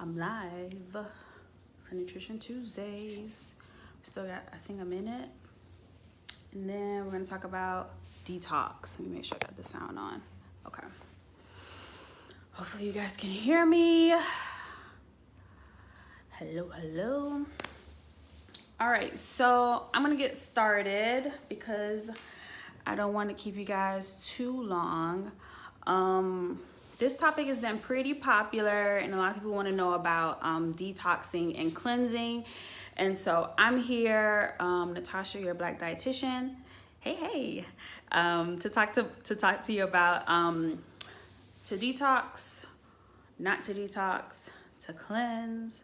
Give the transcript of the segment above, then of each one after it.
I'm live for Nutrition Tuesdays. We still got, I think, a minute. And then we're going to talk about detox. Let me make sure I got the sound on. Okay. Hopefully you guys can hear me. Hello, hello. All right, so I'm going to get started because I don't want to keep you guys too long. This topic has been pretty popular and a lot of people want to know about detoxing and cleansing. And so I'm here, Natasha, your Black dietitian. Hey, to talk to you about to detox, not to detox, to cleanse,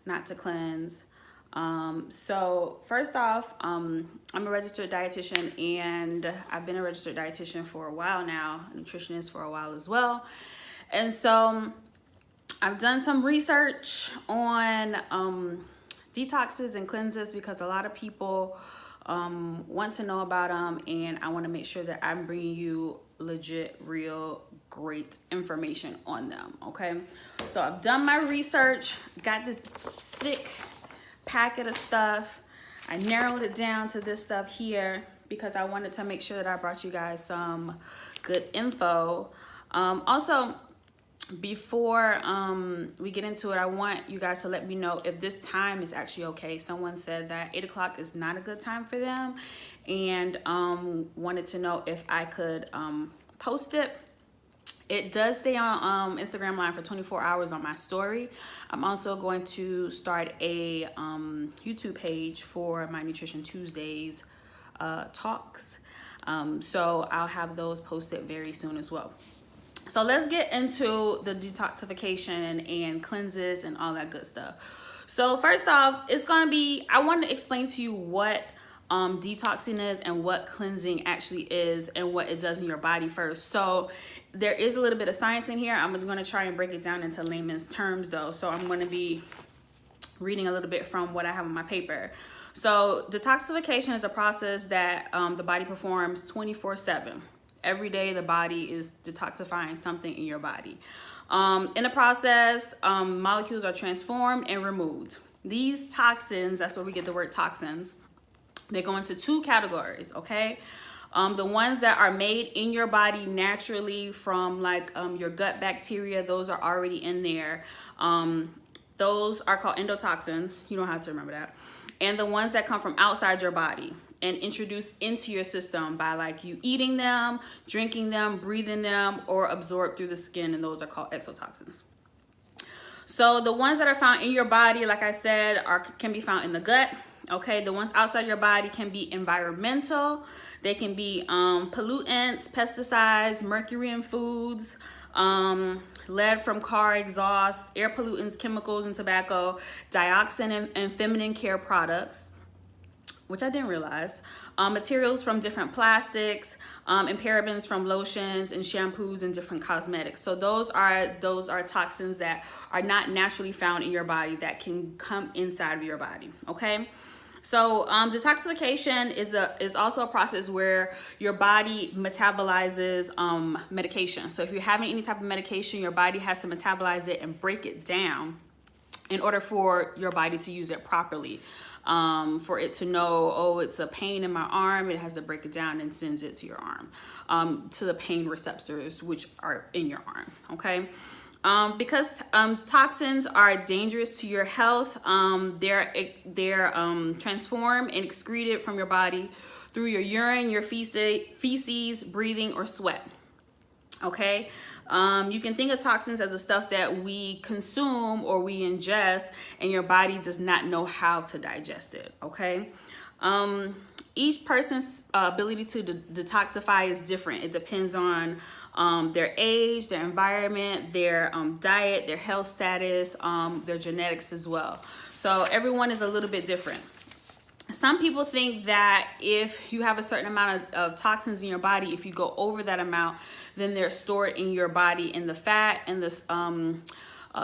not to cleanse. So first off, I'm a registered dietitian and I've been a registered dietitian for a while now, a nutritionist for a while as well. And so I've done some research on detoxes and cleanses because a lot of people want to know about them, and I want to make sure that I'm bringing you legit, real, great information on them, okay? So I've done my research, got this thick packet of stuff. I narrowed it down to this stuff here because I wanted to make sure that I brought you guys some good info. Also, before we get into it, I want you guys to let me know if this time is actually okay. Someone said that 8 o'clock is not a good time for them and wanted to know if I could post it. It does stay on Instagram Live for 24 hours on my story. I'm also going to start a YouTube page for my Nutrition Tuesdays talks. So I'll have those posted very soon as well. So let's get into the detoxification and cleanses and all that good stuff. So first off, I want to explain to you what detoxing is and what cleansing actually is and what it does in your body first. So there is a little bit of science in here. I'm going to try and break it down into layman's terms though. So I'm going to be reading a little bit from what I have on my paper. So detoxification is a process that the body performs 24/7. Every day the body is detoxifying something in your body. In the process, molecules are transformed and removed. These toxins, that's where we get the word toxins, they go into two categories, okay? The ones that are made in your body naturally from like your gut bacteria, those are already in there. Those are called endotoxins. You don't have to remember that. And the ones that come from outside your body and introduced into your system by like you eating them, drinking them, breathing them, or absorbed through the skin, and those are called exotoxins. So the ones that are found in your body, like I said, can be found in the gut. Okay, the ones outside your body can be environmental. They can be pollutants, pesticides, mercury in foods, lead from car exhaust, air pollutants, chemicals and tobacco, dioxin and feminine care products, which I didn't realize, materials from different plastics, and parabens from lotions and shampoos and different cosmetics. So those are toxins that are not naturally found in your body that can come inside of your body, okay? So detoxification is also a process where your body metabolizes medication. So if you're having any type of medication, your body has to metabolize it and break it down in order for your body to use it properly. For it to know, oh, it's a pain in my arm, it has to break it down and sends it to your arm, to the pain receptors, which are in your arm, okay? Because toxins are dangerous to your health, they're transformed and excreted from your body through your urine, your feces, breathing, or sweat, okay? You can think of toxins as the stuff that we consume or we ingest and your body does not know how to digest it, okay? Each person's ability to detoxify is different. It depends on their age, their environment, their diet, their health status, their genetics as well. So everyone is a little bit different. Some people think that if you have a certain amount of toxins in your body, if you go over that amount, then they're stored in your body in the fat and the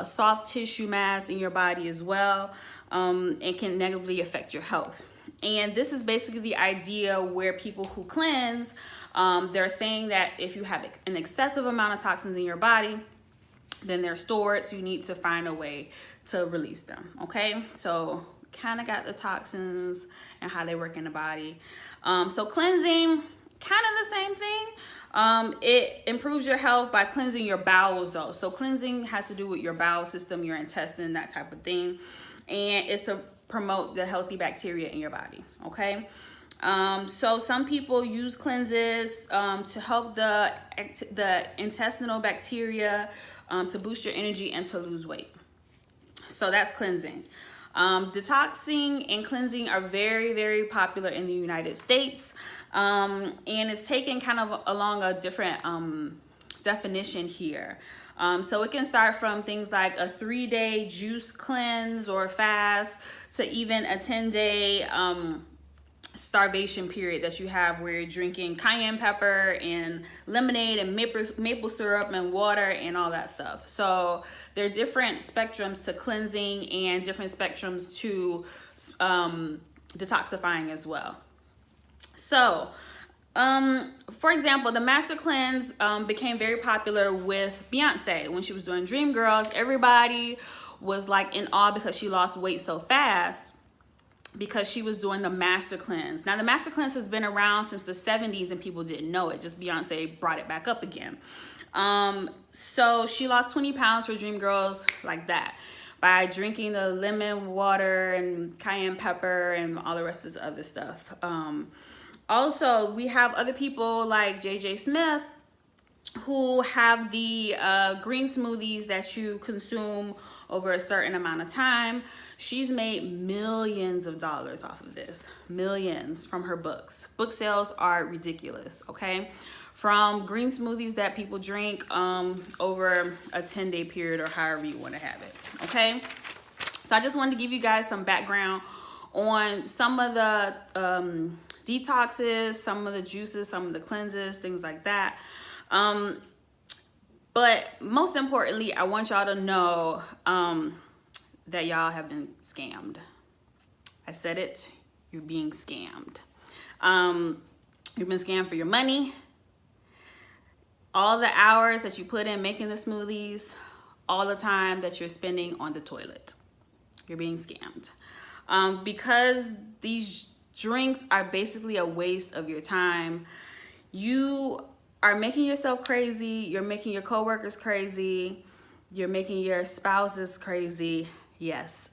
soft tissue mass in your body as well, and can negatively affect your health. And this is basically the idea where people who cleanse, they're saying that if you have an excessive amount of toxins in your body, then they're stored, so you need to find a way to release them, okay? So kind of got the toxins and how they work in the body. So cleansing, kind of the same thing. It improves your health by cleansing your bowels though. So cleansing has to do with your bowel system, your intestine, that type of thing. And it's to promote the healthy bacteria in your body, okay? So some people use cleanses to help the intestinal bacteria, to boost your energy and to lose weight. So that's cleansing. Detoxing and cleansing are very, very popular in the United States. And it's taken kind of along a different definition here. So it can start from things like a 3-day juice cleanse or fast to even a 10-day starvation period that you have where you're drinking cayenne pepper and lemonade and maple syrup and water and all that stuff. So there are different spectrums to cleansing and different spectrums to detoxifying as well. So for example, the Master Cleanse became very popular with Beyonce when she was doing Dreamgirls. Everybody was like in awe because she lost weight so fast, because she was doing the Master Cleanse. Now the Master Cleanse has been around since the 70s and people didn't know it. Just Beyonce brought it back up again. So she lost 20 pounds for Dreamgirls like that by drinking the lemon water and cayenne pepper and all the rest of the other stuff. Also, we have other people like JJ Smith who have the green smoothies that you consume over a certain amount of time. She's made millions of dollars off of this, millions from her books. Book sales are ridiculous, okay? From green smoothies that people drink over a 10-day period or however you want to have it, okay? So I just wanted to give you guys some background on some of the detoxes, some of the juices, some of the cleanses, things like that. But most importantly, I want y'all to know that y'all have been scammed. I said it, you're being scammed. You've been scammed for your money, all the hours that you put in making the smoothies, all the time that you're spending on the toilet. You're being scammed. Because these drinks are basically a waste of your time. You are making yourself crazy. You're making your coworkers crazy. You're making your spouses crazy. Yes,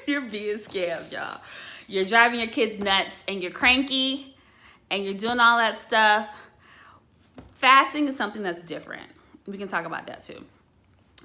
you're being scammed, y'all. You're driving your kids nuts and you're cranky and you're doing all that stuff. Fasting is something that's different. We can talk about that too.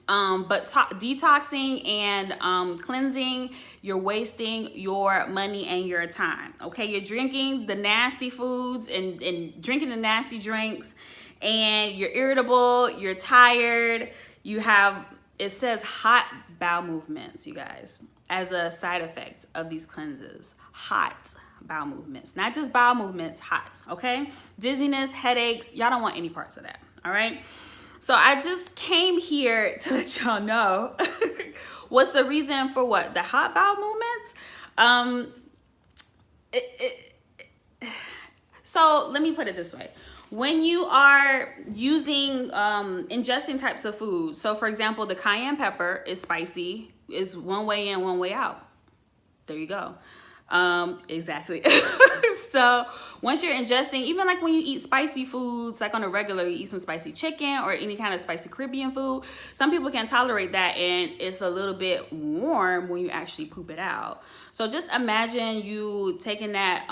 But detoxing and cleansing, you're wasting your money and your time, okay? You're drinking the nasty foods and drinking the nasty drinks, and you're irritable, you're tired, you have, it says hot bowel movements, you guys, as a side effect of these cleanses. Hot bowel movements, not just bowel movements, hot, okay? Dizziness, headaches, y'all don't want any parts of that, all right? So I just came here to let y'all know what's the reason for what? The hot bowel movements? So let me put it this way. When you are using, ingesting types of food, so for example, the cayenne pepper is spicy, is one way in, one way out. There you go. Exactly. So once you're ingesting, even like when you eat spicy foods, like on a regular, you eat some spicy chicken or any kind of spicy Caribbean food, some people can't tolerate that and it's a little bit warm when you actually poop it out. So just imagine you taking that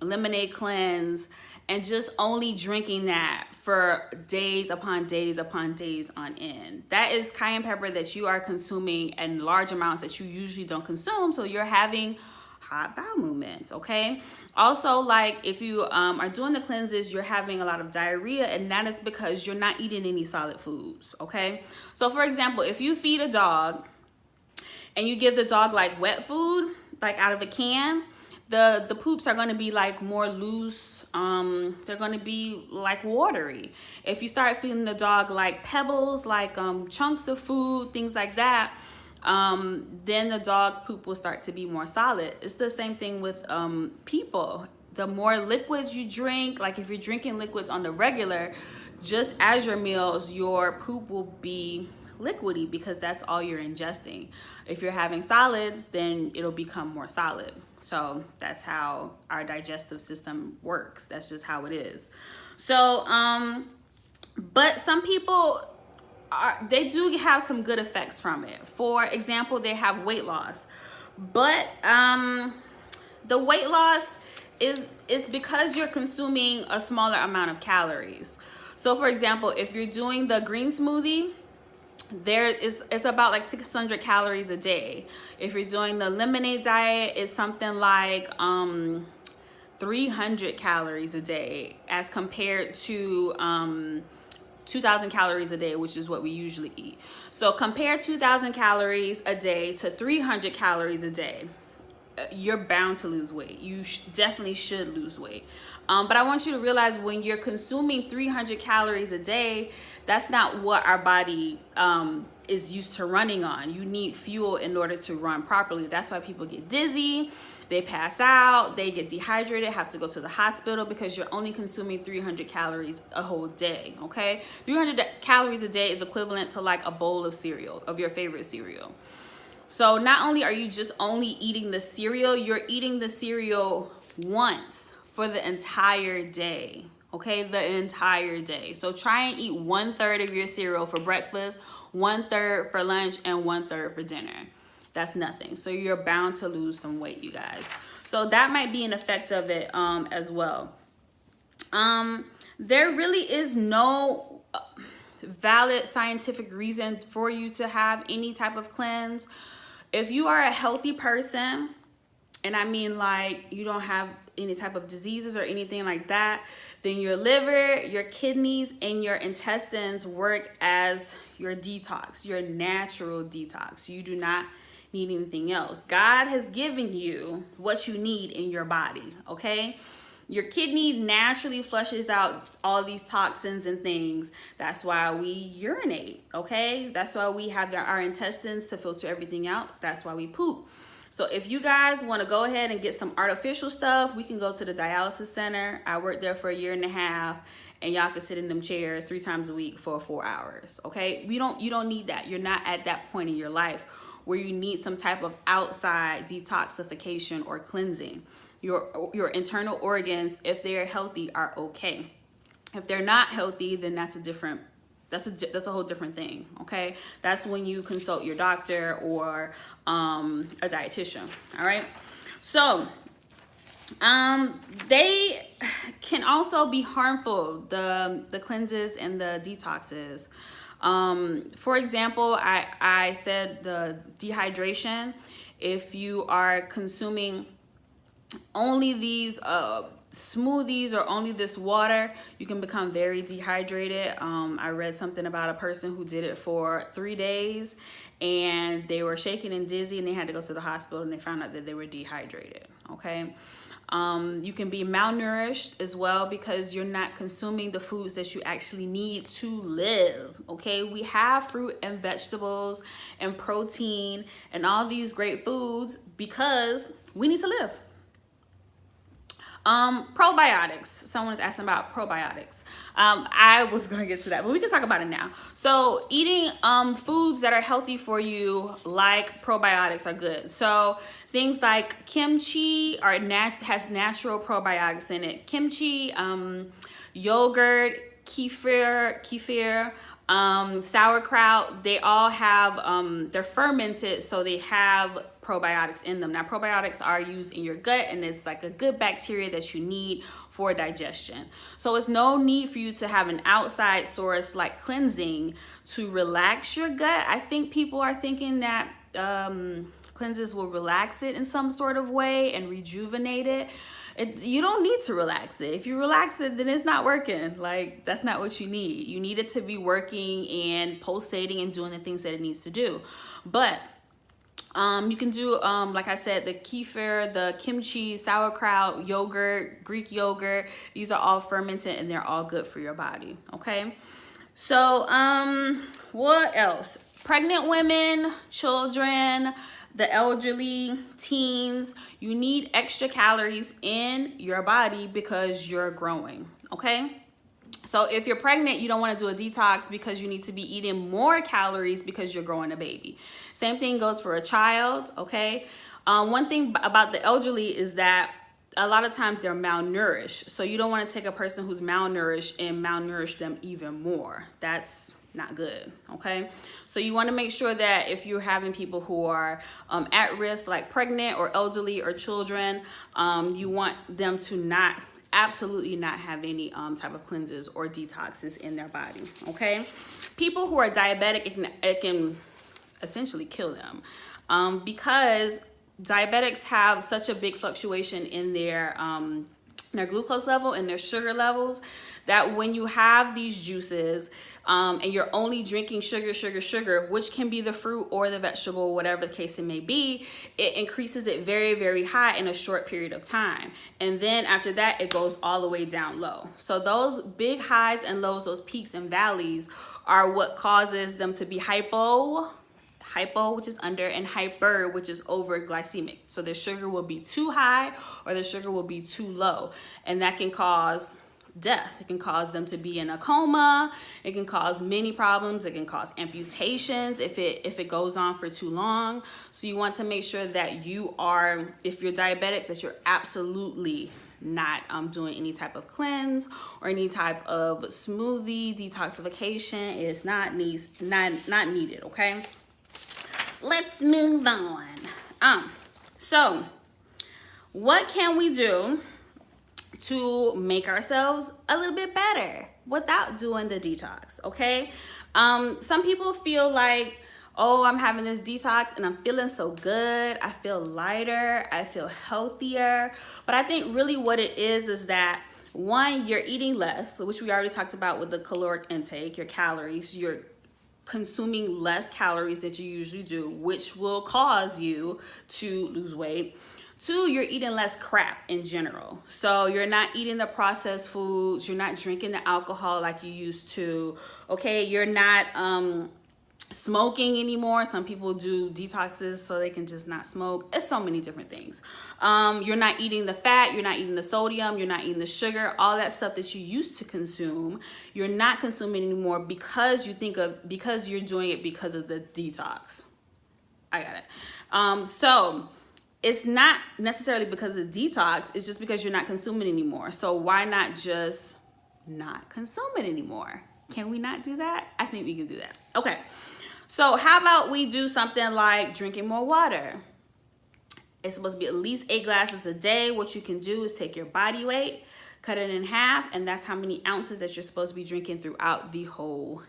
lemonade cleanse and just only drinking that for days upon days upon days on end. That is cayenne pepper that you are consuming in large amounts that you usually don't consume, so you're having hot bowel movements, okay? Also, like if you are doing the cleanses, you're having a lot of diarrhea, and that is because you're not eating any solid foods, okay? So for example, if you feed a dog and you give the dog like wet food, like out of a can, the poops are going to be like more loose. They're going to be like watery. If you start feeding the dog like pebbles, like chunks of food, things like that, then the dog's poop will start to be more solid. It's the same thing with people. The more liquids you drink, like if you're drinking liquids on the regular, just as your meals, your poop will be liquidy because that's all you're ingesting. If you're having solids, then it'll become more solid. So that's how our digestive system works. That's just how it is. So, but some people they do have some good effects from it. For example, they have weight loss, but the weight loss is because you're consuming a smaller amount of calories. So for example, if you're doing the green smoothie, it's about like 600 calories a day. If you're doing the lemonade diet, it's something like 300 calories a day as compared to 2,000 calories a day, which is what we usually eat. So compare 2,000 calories a day to 300 calories a day. You're bound to lose weight. You definitely should lose weight. But I want you to realize when you're consuming 300 calories a day, that's not what our body is used to running on. You need fuel in order to run properly. That's why people get dizzy, they pass out, they get dehydrated, have to go to the hospital because you're only consuming 300 calories a whole day, okay? 300 calories a day is equivalent to like a bowl of cereal, of your favorite cereal. So not only are you just only eating the cereal, you're eating the cereal once for the entire day, okay? The entire day. So try and eat 1/3 of your cereal for breakfast, 1/3 for lunch, and 1/3 for dinner. That's nothing. So you're bound to lose some weight, you guys. So that might be an effect of it as well. There really is no valid scientific reason for you to have any type of cleanse. If you are a healthy person, and I mean like you don't have any type of diseases or anything like that, then your liver, your kidneys, and your intestines work as your detox, your natural detox. You do not need anything else. God has given you what you need in your body, okay? Your kidney naturally flushes out all these toxins and things. That's why we urinate, okay? That's why we have our intestines to filter everything out. That's why we poop. So if you guys want to go ahead and get some artificial stuff, we can go to the dialysis center. I worked there for 1.5 years, and y'all can sit in them chairs 3 times a week for 4 hours, okay? You don't need that. You're not at that point in your life where you need some type of outside detoxification or cleansing. Your internal organs, if they're healthy, are okay. If they're not healthy, then that's a whole different thing, okay? That's when you consult your doctor or a dietitian, all right? So they can also be harmful, the cleanses and the detoxes. For example, I said the dehydration. If you are consuming only these smoothies or only this water, you can become very dehydrated. I read something about a person who did it for 3 days and they were shaking and dizzy and they had to go to the hospital and they found out that they were dehydrated, okay? You can be malnourished as well because you're not consuming the foods that you actually need to live, okay? We have fruit and vegetables and protein and all these great foods because we need to live. Probiotics. Someone's asking about probiotics. I was going to get to that, but we can talk about it now. So eating foods that are healthy for you, like probiotics, are good. So things like kimchi has natural probiotics in it. Kimchi, yogurt, kefir, sauerkraut, they all have, they're fermented, so they have probiotics in them. Now, probiotics are used in your gut, and it's like a good bacteria that you need for digestion. So it's no need for you to have an outside source like cleansing to relax your gut. I think people are thinking that cleanses will relax it in some sort of way and rejuvenate it. You don't need to relax it. If you relax it, then it's not working. Like, that's not what you need. You need it to be working and pulsating and doing the things that it needs to do. But you can do, like I said, the kefir, the kimchi, sauerkraut, yogurt, Greek yogurt. These are all fermented and they're all good for your body, okay? So what else? Pregnant women, children, the elderly, teens, you need extra calories in your body because you're growing, okay? So if you're pregnant, you don't want to do a detox because you need to be eating more calories because you're growing a baby. Same thing goes for a child, okay? One thing about the elderly is that a lot of times they're malnourished. So you don't want to take a person who's malnourished and malnourish them even more. That's not good, okay? So you want to make sure that if you're having people who are at risk, like pregnant or elderly or children, you want them to absolutely not have any type of cleanses or detoxes in their body, okay? People who are diabetic, it can essentially kill them because diabetics have such a big fluctuation in their glucose level and their sugar levels that when you have these juices and you're only drinking sugar, which can be the fruit or the vegetable, whatever the case it may be, it increases it very, very high in a short period of time. And then after that, it goes all the way down low. So those big highs and lows, those peaks and valleys are what causes them to be hypo, which is under, and hyper, which is over glycemic. So the sugar will be too high or the sugar will be too low. And that can cause death. It can cause them to be in a coma. It can cause many problems. It can cause amputations if it goes on for too long. So you want to make sure that if you're diabetic, that you're absolutely not doing any type of cleanse or any type of smoothie detoxification. It's not needed, okay? Let's move on. So what can we do to make ourselves a little bit better without doing the detox, okay? Some people feel like, oh, I'm having this detox and I'm feeling so good. I feel lighter. I feel healthier. But I think really what it is that, one, you're eating less, which we already talked about with the caloric intake, your calories. You're consuming less calories that you usually do, which will cause you to lose weight. Two, you're eating less crap in general. So you're not eating the processed foods. You're not drinking the alcohol like you used to. Okay, you're not smoking anymore. Some people do detoxes so they can just not smoke. It's so many different things. You're not eating the fat. You're not eating the sodium. You're not eating the sugar. All that stuff that you used to consume, you're not consuming anymore because you're doing it because of the detox. I got it. So it's not necessarily because of detox. It's just because you're not consuming anymore. So why not just not consume it anymore? Can we not do that? I think we can do that. Okay. So how about we do something like drinking more water? It's supposed to be at least 8 glasses a day. What you can do is take your body weight, cut it in half, and that's how many ounces that you're supposed to be drinking throughout the whole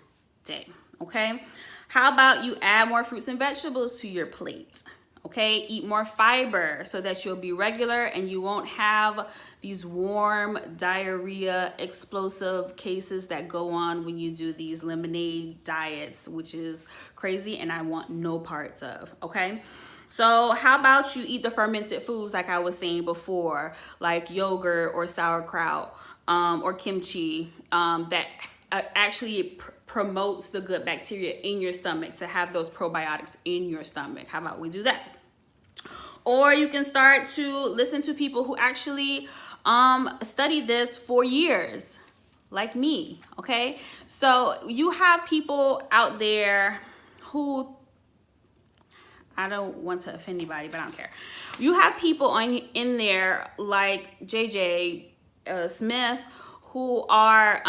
day, okay? How about you add more fruits and vegetables to your plate? Okay, eat more fiber so that you'll be regular and you won't have these warm diarrhea explosive cases that go on when you do these lemonade diets, which is crazy and I want no parts of, okay? So how about you eat the fermented foods like I was saying before, like yogurt or sauerkraut or kimchi that actually promotes the good bacteria in your stomach, to have those probiotics in your stomach. How about we do that? Or you can start to listen to people who actually study this for years, like me, okay? So you have people out there who, I don't want to offend anybody, but I don't care. You have people in there like JJ Smith who are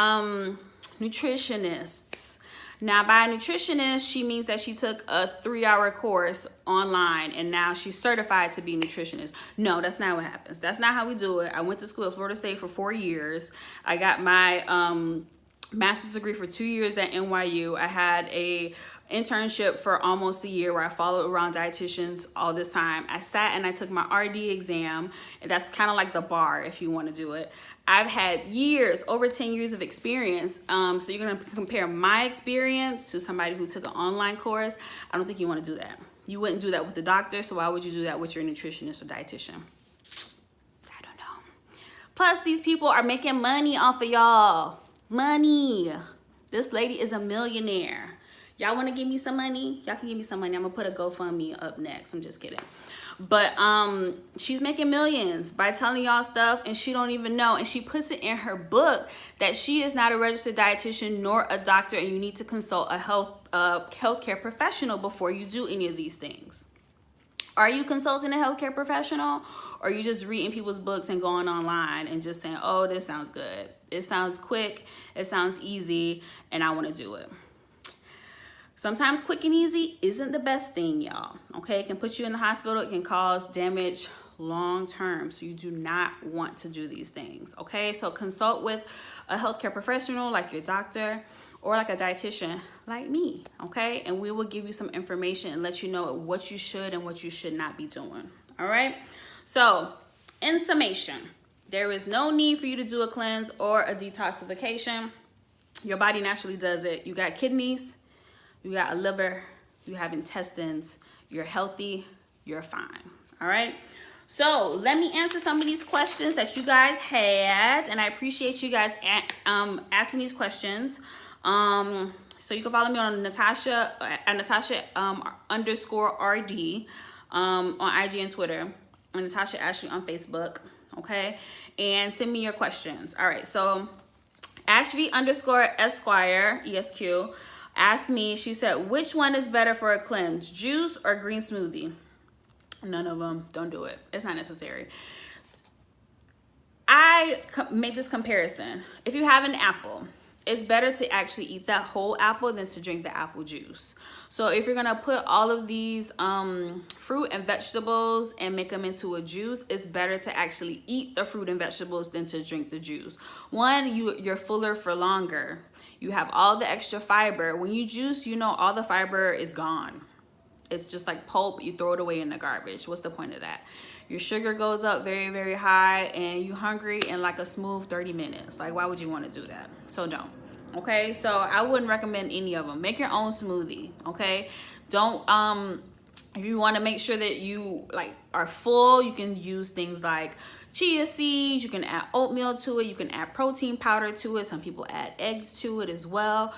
nutritionists. Now, by a nutritionist, she means that she took a 3-hour course online and now she's certified to be a nutritionist. No, that's not what happens. That's not how we do it. I went to school at Florida State for 4 years. I got my master's degree for 2 years at NYU. I had a internship for almost a year where I followed around dietitians all this time. I sat and I took my RD exam, and that's kind of like the bar if you want to do it. I've had years, over 10 years of experience. So you're going to compare my experience to somebody who took an online course. I don't think you want to do that. You wouldn't do that with a doctor, so why would you do that with your nutritionist or dietitian? I don't know. Plus, these people are making money off of y'all. Money. This lady is a millionaire. Y'all want to give me some money? Y'all can give me some money. I'm gonna put a GoFundMe up next. I'm just kidding. But she's making millions by telling y'all stuff, and she don't even know. And she puts it in her book that she is not a registered dietitian nor a doctor, and you need to consult a healthcare professional before you do any of these things. Are you consulting a healthcare professional, or are you just reading people's books and going online and just saying, oh, this sounds good, it sounds quick, it sounds easy, and I want to do it? Sometimes quick and easy isn't the best thing, y'all. Okay, it can put you in the hospital. It can cause damage long term. So you do not want to do these things. Okay, so consult with a healthcare professional like your doctor or like a dietitian like me. Okay, and we will give you some information and let you know what you should and what you should not be doing. All right, so in summation, there is no need for you to do a cleanse or a detoxification. Your body naturally does it. You got kidneys, you got a liver, you have intestines, you're healthy, you're fine. All right. So let me answer some of these questions that you guys had, and I appreciate you guys asking these questions. So you can follow me on Natasha _ RD on IG and Twitter, and Natasha Ashley on Facebook. Okay, and send me your questions. All right. So Ashby _ Esquire ESQ asked me, she said, which one is better for a cleanse, juice or green smoothie? None of them. Don't do it. It's not necessary. I make this comparison. If you have an apple, it's better to actually eat that whole apple than to drink the apple juice. So if you're gonna put all of these fruit and vegetables and make them into a juice, it's better to actually eat the fruit and vegetables than to drink the juice. One, you're fuller for longer. You have all the extra fiber. When you juice, you know all the fiber is gone. It's just like pulp. You throw it away in the garbage. What's the point of that? Your sugar goes up very, very high, and you're hungry in like a smooth 30 minutes. Like, why would you want to do that? So don't. Okay, so I wouldn't recommend any of them. Make your own smoothie. Okay, don't if you want to make sure that you like are full, you can use things like chia seeds. You can add oatmeal to it. You can add protein powder to it. Some people add eggs to it as well.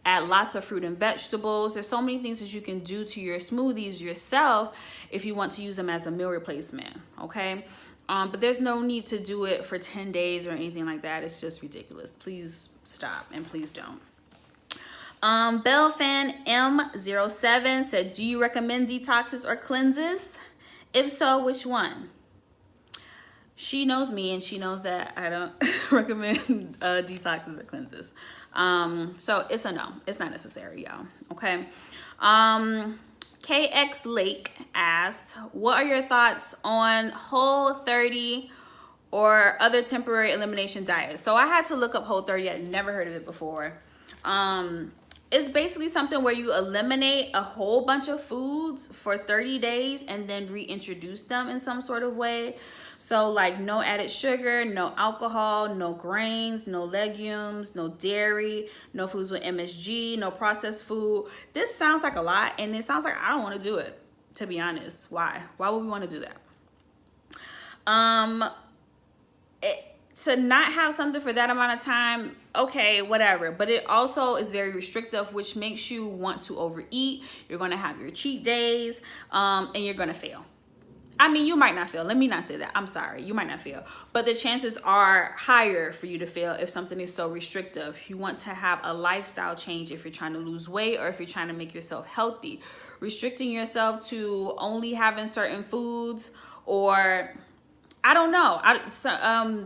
Add lots of fruit and vegetables. There's so many things that you can do to your smoothies yourself if you want to use them as a meal replacement. Okay, but there's no need to do it for 10 days or anything like that. It's just ridiculous. Please stop, and please don't. Bellfan M07 said, do you recommend detoxes or cleanses? If so, which one? She knows me, and she knows that I don't recommend detoxes or cleanses. So it's a no. It's not necessary, y'all. Okay. KX Lake asked, what are your thoughts on Whole30 or other temporary elimination diets? So I had to look up Whole30. I'd never heard of it before. It's basically something where you eliminate a whole bunch of foods for 30 days and then reintroduce them in some sort of way. So like no added sugar, no alcohol, no grains, no legumes, no dairy, no foods with MSG, no processed food. This sounds like a lot, and it sounds like I don't want to do it, to be honest. Why? Why would we want to do that? To not have something for that amount of time, okay, whatever. But it also is very restrictive, which makes you want to overeat. You're going to have your cheat days, and you're going to fail. I mean, you might not fail. Let me not say that. I'm sorry. You might not fail. But the chances are higher for you to fail if something is so restrictive. You want to have a lifestyle change if you're trying to lose weight or if you're trying to make yourself healthy. Restricting yourself to only having certain foods, or I don't know.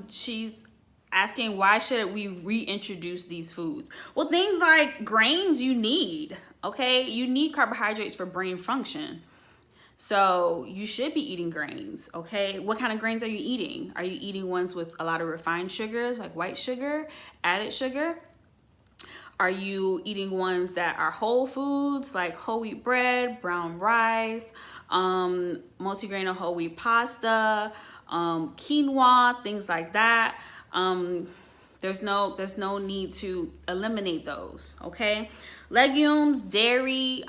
She's asking, why should we reintroduce these foods? Well, things like grains you need, okay? You need carbohydrates for brain function. So you should be eating grains, okay? What kind of grains are you eating? Are you eating ones with a lot of refined sugars, like white sugar, added sugar? Are you eating ones that are whole foods, like whole wheat bread, brown rice, multigrain or whole wheat pasta, quinoa, things like that? There's no need to eliminate those, okay? Legumes, dairy,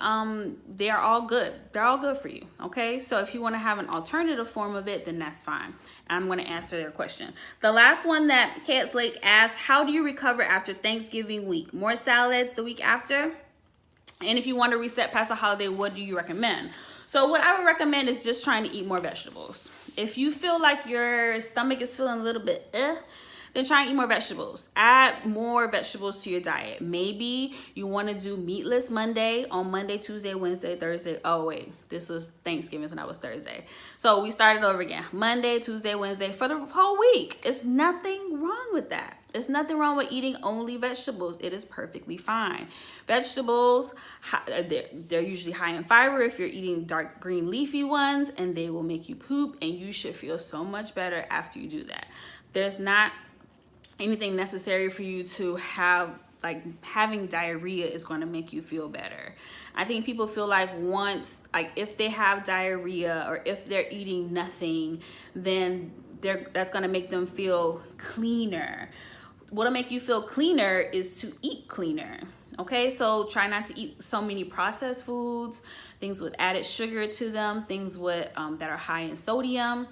they are all good. They're all good for you, okay? So if you want to have an alternative form of it, then that's fine. I'm going to answer their question. The last one that KX Lake asked, how do you recover after Thanksgiving week? More salads the week after? And if you want to reset past the holiday, what do you recommend? So what I would recommend is just trying to eat more vegetables. If you feel like your stomach is feeling a little bit then try and eat more vegetables. Add more vegetables to your diet. Maybe you want to do meatless Monday on Monday, Tuesday, Wednesday, Thursday. Oh wait, this was Thanksgiving, so that was Thursday. So we started over again. Monday, Tuesday, Wednesday for the whole week. It's nothing wrong with that. There's nothing wrong with eating only vegetables. It is perfectly fine. Vegetables, they're usually high in fiber if you're eating dark green leafy ones, and they will make you poop, and you should feel so much better after you do that. There's not anything necessary for you to have, like having diarrhea is going to make you feel better. I think people feel like once, like if they have diarrhea or if they're eating nothing, then that's going to make them feel cleaner. What'll make you feel cleaner is to eat cleaner. Okay, so try not to eat so many processed foods, things with added sugar to them, things with that are high in sodium.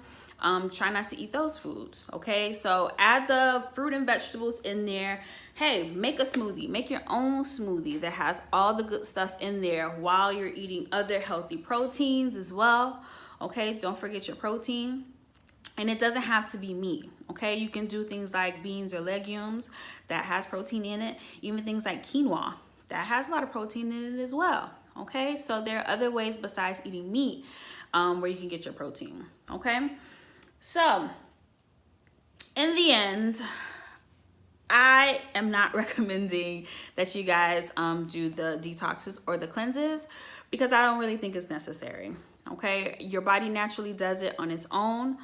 Try not to eat those foods. Okay, so add the fruit and vegetables in there. Hey, make a smoothie. Make your own smoothie that has all the good stuff in there while you're eating other healthy proteins as well. Okay, don't forget your protein. And it doesn't have to be meat, okay? You can do things like beans or legumes that has protein in it. Even things like quinoa, that has a lot of protein in it as well, okay? So there are other ways besides eating meat where you can get your protein, okay? So in the end, I am not recommending that you guys do the detoxes or the cleanses because I don't really think it's necessary, okay? Your body naturally does it on its own.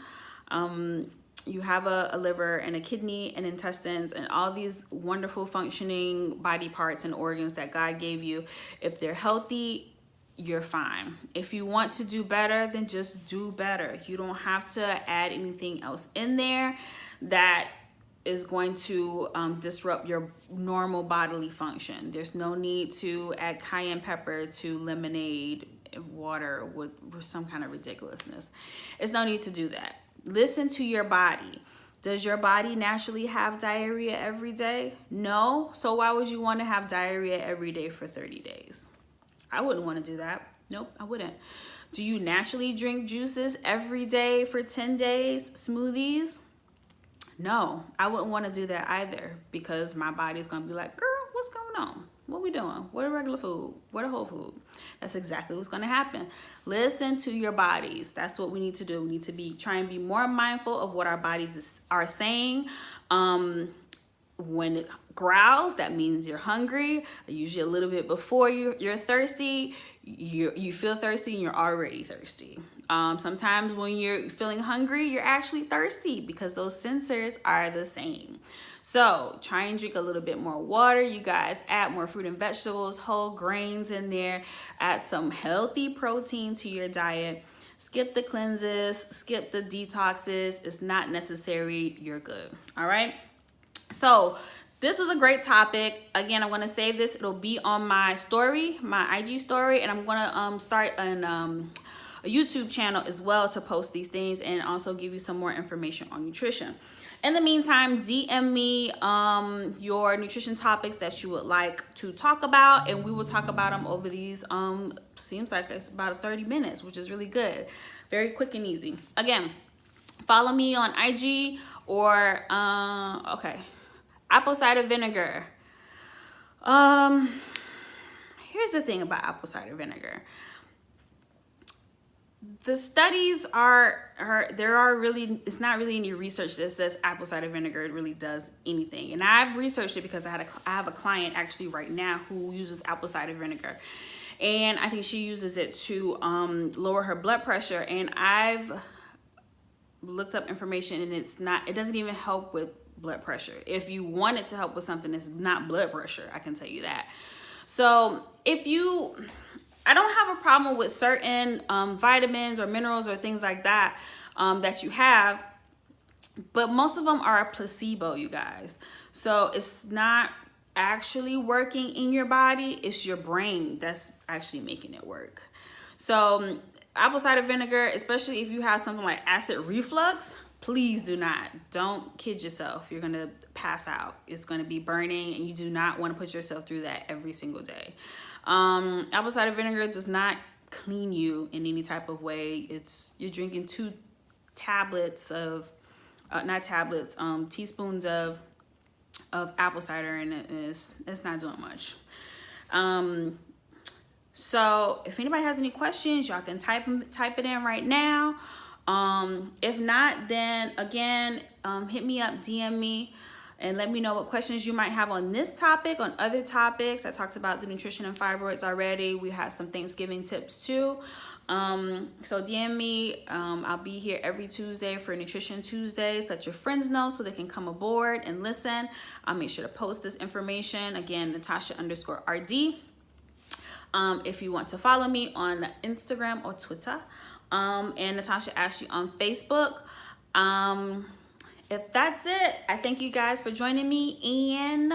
You have a liver and a kidney and intestines and all these wonderful functioning body parts and organs that God gave you. If they're healthy, you're fine. If you want to do better, then just do better. You don't have to add anything else in there that is going to disrupt your normal bodily function. There's no need to add cayenne pepper to lemonade water with some kind of ridiculousness. There's no need to do that. Listen to your body. Does your body naturally have diarrhea every day? No. So why would you want to have diarrhea every day for 30 days? I wouldn't want to do that. Nope, I wouldn't. Do you naturally drink juices every day for 10 days, smoothies? No, I wouldn't want to do that either because my body's going to be like, girl, what's going on? What we doing? What a regular food? What a whole food? That's exactly what's going to happen. Listen to your bodies. That's what we need to do. We need to try and be more mindful of what our bodies are saying. When it growls, that means you're hungry. Usually a little bit before you're thirsty. You feel thirsty and you're already thirsty. Sometimes when you're feeling hungry, you're actually thirsty because those sensors are the same. So try and drink a little bit more water. You guys add more fruit and vegetables, whole grains in there. Add some healthy protein to your diet. Skip the cleanses, skip the detoxes. It's not necessary. You're good. All right. So this was a great topic. Again, I'm going to save this. It'll be on my story, my IG story, and I'm going to start a YouTube channel as well to post these things and also give you some more information on nutrition. In the meantime, DM me your nutrition topics that you would like to talk about, and we will talk about them over these, seems like it's about 30 minutes, which is really good. Very quick and easy. Again, follow me on IG or, apple cider vinegar. Here's the thing about apple cider vinegar. The studies it's not really any research that says apple cider vinegar really does anything. And I've researched it because I have a client actually right now who uses apple cider vinegar. And I think she uses it to lower her blood pressure. And I've looked up information and it doesn't even help with blood pressure. If you want it to help with something, it's not blood pressure, I can tell you that. So I don't have a problem with certain vitamins or minerals or things like that that you have, but most of them are a placebo, you guys. So it's not actually working in your body. It's your brain that's actually making it work. So apple cider vinegar, especially if you have something like acid reflux, Please do not. Don't kid yourself. You're going to pass out. It's going to be burning, and you do not want to put yourself through that every single day. Apple cider vinegar does not clean you in any type of way. You're drinking 2 tablets of, teaspoons of apple cider, and it's not doing much. So if anybody has any questions, y'all can type it in right now. If not, then again, hit me up, DM me, and let me know what questions you might have on this topic, on other topics. I talked about the nutrition and fibroids already. We had some Thanksgiving tips too. So DM me. I'll be here every Tuesday for Nutrition Tuesdays. Let your friends know so they can come aboard and listen. I'll make sure to post this information. Again, Natasha_RD. If you want to follow me on Instagram or Twitter. And Natasha Ashley on Facebook. If that's it, I thank you guys for joining me, and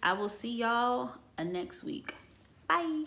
I will see y'all next week. Bye.